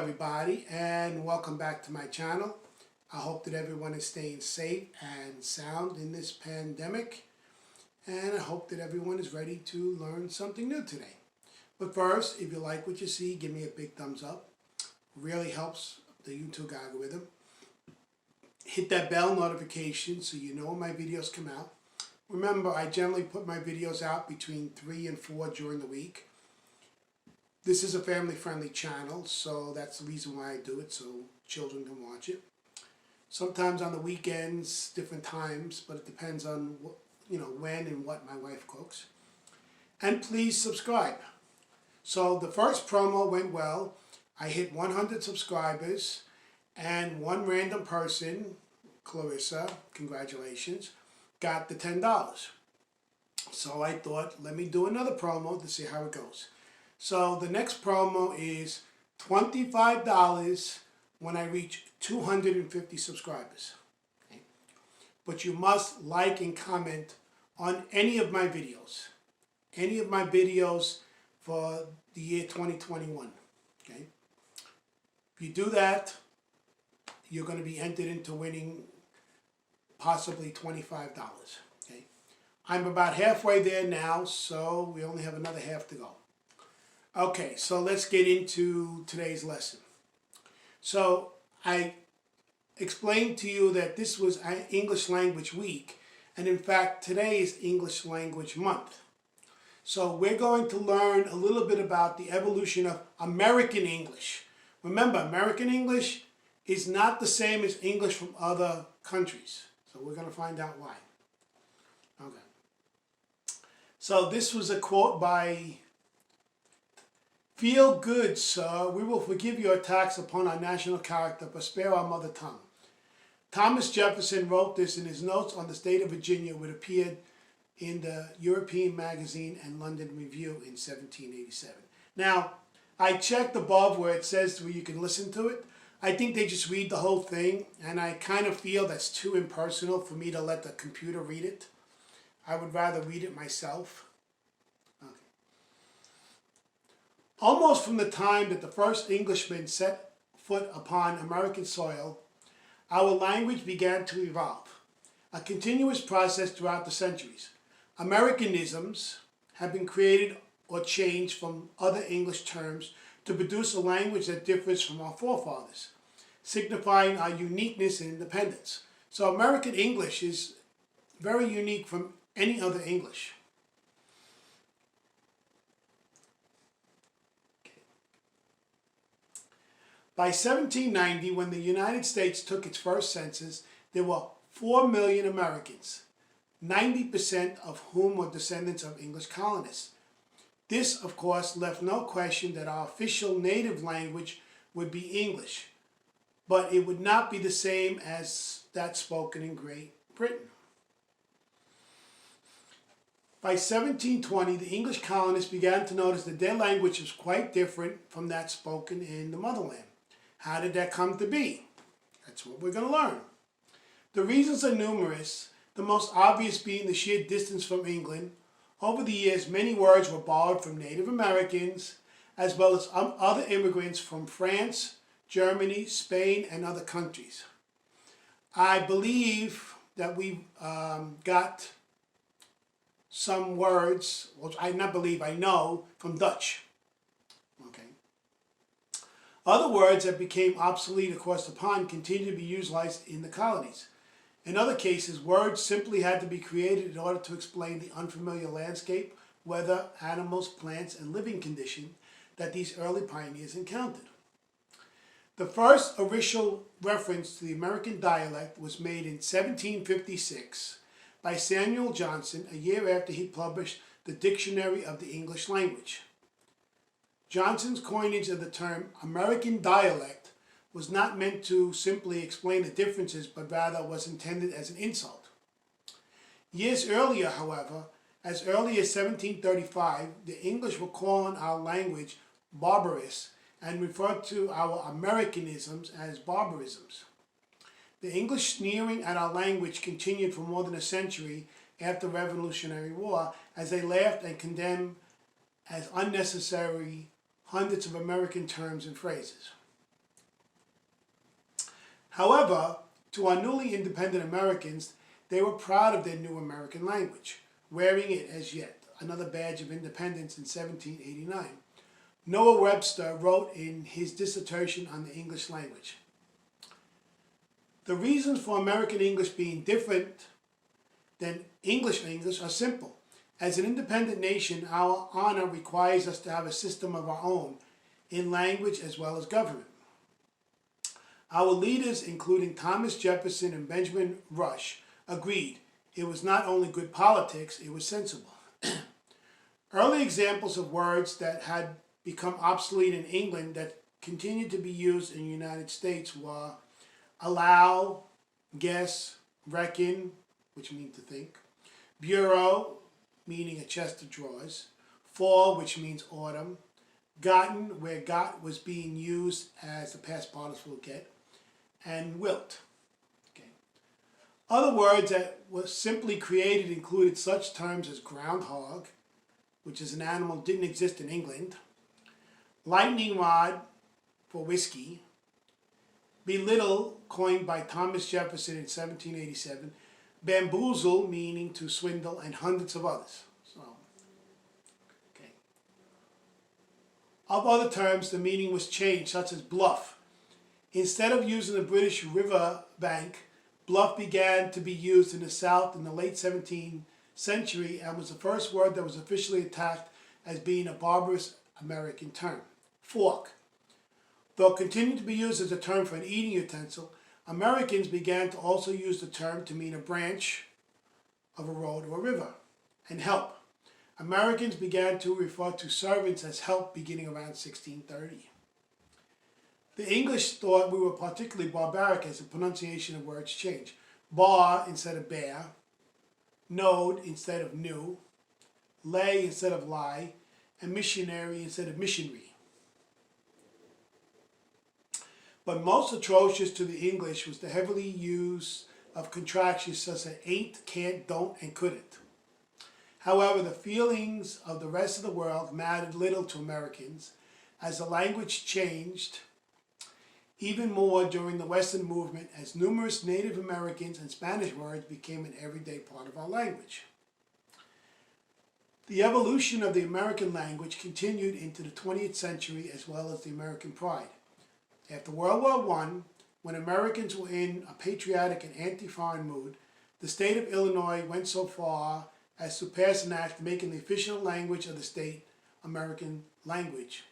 everybody, and welcome back to my channel. I hope that everyone is staying safe and sound in this pandemic, and I hope that everyone is ready to learn something new today. But first, if you like what you see, give me a big thumbs up. It really helps the YouTube algorithm. Hit that bell notification so you know when my videos come out. Remember, I generally put my videos out between 3 and 4 during the week. This is a family-friendly channel, so that's the reason why I do it, so children can watch it. Sometimes on the weekends, different times, but it depends on what, when and what my wife cooks. And please subscribe. So the first promo went well. I hit 100 subscribers, and one random person, Clarissa, congratulations, got the $10. So I thought, let me do another promo to see how it goes. So the next promo is $25 when I reach 250 subscribers. Okay. But you must like and comment on any of my videos. Any of my videos for the year 2021. Okay. If you do that, you're going to be entered into winning possibly $25. Okay. I'm about halfway there now, so we only have another half to go. Okay, so let's get into today's lesson. So I explained to you that this was English Language Week, and in fact today is English Language Month. So we're going to learn a little bit about the evolution of American English. Remember, American English is not the same as English from other countries. So we're going to find out why. Okay. So this was a quote by "Feel good, sir. We will forgive your attacks upon our national character, but spare our mother tongue." Thomas Jefferson wrote this in his notes on the state of Virginia, which appeared in the European Magazine and London Review in 1787. Now, I checked above where it says where you can listen to it. I think they just read the whole thing, and I kind of feel that's too impersonal for me to let the computer read it. I would rather read it myself. Almost from the time that the first Englishmen set foot upon American soil, our language began to evolve, a continuous process throughout the centuries. Americanisms have been created or changed from other English terms to produce a language that differs from our forefathers, signifying our uniqueness and independence. So American English is very unique from any other English. By 1790, when the United States took its first census, there were 4 million Americans, 90% of whom were descendants of English colonists. This, of course, left no question that our official native language would be English, but it would not be the same as that spoken in Great Britain. By 1720, the English colonists began to notice that their language was quite different from that spoken in the motherland. How did that come to be? That's what we're going to learn. The reasons are numerous, the most obvious being the sheer distance from England. Over the years, many words were borrowed from Native Americans, as well as other immigrants from France, Germany, Spain, and other countries. I believe that we got some words, which I know, from Dutch. Okay. Other words that became obsolete across the pond continue to be utilized in the colonies. In other cases, words simply had to be created in order to explain the unfamiliar landscape, weather, animals, plants, and living conditions that these early pioneers encountered. The first official reference to the American dialect was made in 1756 by Samuel Johnson, a year after he published the Dictionary of the English Language. Johnson's coinage of the term American dialect was not meant to simply explain the differences, but rather was intended as an insult. Years earlier, however, as early as 1735, the English were calling our language barbarous and referred to our Americanisms as barbarisms. The English sneering at our language continued for more than a century after the Revolutionary War, as they laughed and condemned as unnecessary hundreds of American terms and phrases. However, to our newly independent Americans, they were proud of their new American language, wearing it as yet another badge of independence in 1789. Noah Webster wrote in his dissertation on the English language, "The reasons for American English being different than English are simple. As an independent nation, our honor requires us to have a system of our own in language as well as government. Our leaders, including Thomas Jefferson and Benjamin Rush, agreed it was not only good politics, it was sensible." Early examples of words that had become obsolete in England that continued to be used in the United States were allow, guess, reckon, which means to think, bureau, meaning a chest of drawers, fall, which means autumn, gotten, where got was being used as the past participle get, and wilt. Okay. Other words that were simply created included such terms as groundhog, which is an animal that didn't exist in England, lightning rod for whiskey, belittle, coined by Thomas Jefferson in 1787, bamboozle, meaning to swindle, and hundreds of others. Of other terms, the meaning was changed, such as bluff. Instead of using the British river bank, bluff began to be used in the South in the late 17th century and was the first word that was officially attacked as being a barbarous American term. Fork. Though it continued to be used as a term for an eating utensil, Americans began to also use the term to mean a branch of a road or a river. And help. Americans began to refer to servants as help beginning around 1630. The English thought we were particularly barbaric as the pronunciation of words changed. Bar instead of bear, node instead of new, lay instead of lie, and missionary instead of missionary. But most atrocious to the English was the heavily use of contractions such as ain't, can't, don't, and couldn't. However, the feelings of the rest of the world mattered little to Americans as the language changed even more during the Western movement as numerous Native Americans and Spanish words became an everyday part of our language. The evolution of the American language continued into the 20th century as well as the American pride. After World War I, when Americans were in a patriotic and anti-foreign mood, the state of Illinois went so far as to pass an act making the official language of the state American language.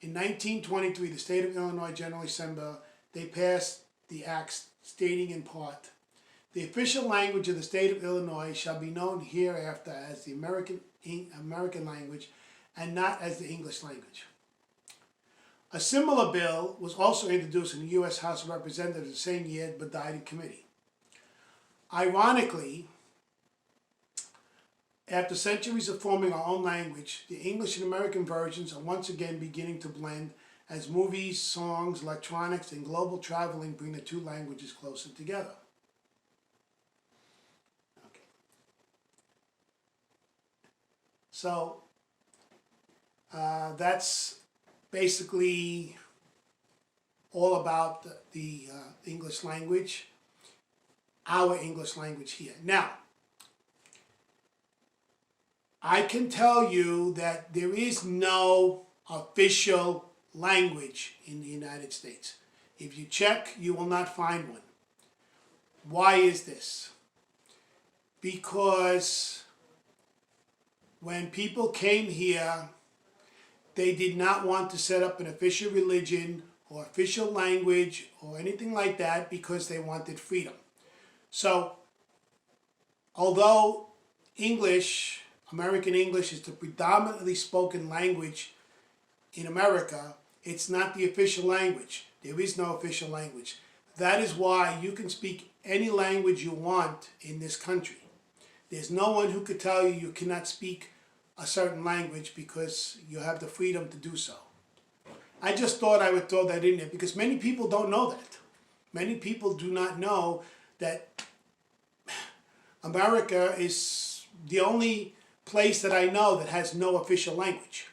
In 1923, the state of Illinois General Assembly, they passed the act stating in part, "The official language of the state of Illinois shall be known hereafter as the American language and not as the English language." A similar bill was also introduced in the U.S. House of Representatives the same year but died in committee. Ironically, after centuries of forming our own language, the English and American versions are once again beginning to blend as movies, songs, electronics, and global traveling bring the two languages closer together. Okay. So, that's basically all about the English language, our English language here. Now, I can tell you that there is no official language in the United States. If you check, you will not find one. Why is this? Because when people came here, they did not want to set up an official religion or official language or anything like that because they wanted freedom. So, although English, American English, is the predominantly spoken language in America, it's not the official language. There is no official language. That is why you can speak any language you want in this country. There's no one who could tell you you cannot speak a certain language because you have the freedom to do so. I just thought I would throw that in there because many people don't know that. Many people do not know that America is the only place that I know that has no official language.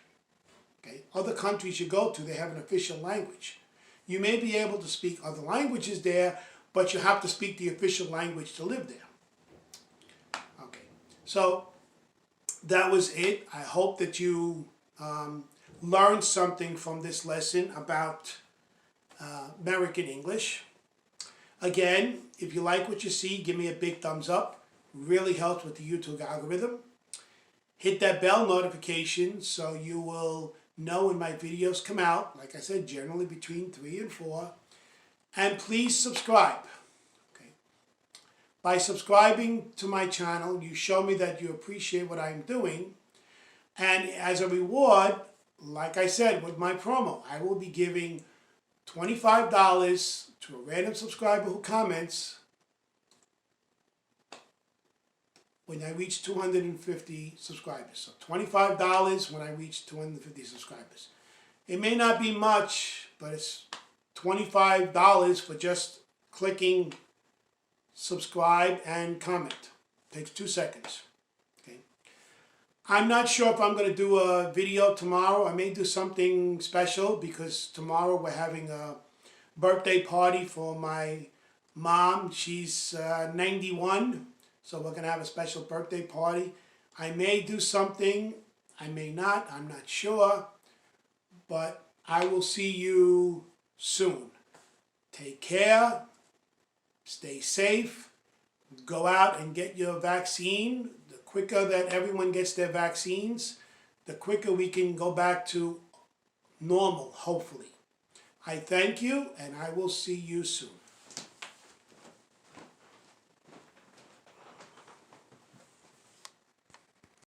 Okay? Other countries you go to, they have an official language. You may be able to speak other languages there, but you have to speak the official language to live there. Okay, so that was it. I hope that you learned something from this lesson about American English. Again, if you like what you see, give me a big thumbs up. Really helps with the YouTube algorithm. Hit that bell notification so you will know when my videos come out. Like I said, generally between 3 and 4. And please subscribe. Okay. By subscribing to my channel, you show me that you appreciate what I'm doing. And as a reward, like I said with my promo, I will be giving $25 to a random subscriber who comments when I reach 250 subscribers. So $25 when I reach 250 subscribers. It may not be much, but it's $25 for just clicking subscribe and comment. It takes 2 seconds. Okay. I'm not sure if I'm going to do a video tomorrow. I may do something special because tomorrow we're having a birthday party for my mom. She's 91. So we're going to have a special birthday party. I may do something, I may not, I'm not sure, but I will see you soon. Take care, stay safe, go out and get your vaccine. The quicker that everyone gets their vaccines, the quicker we can go back to normal, hopefully. I thank you, and I will see you soon.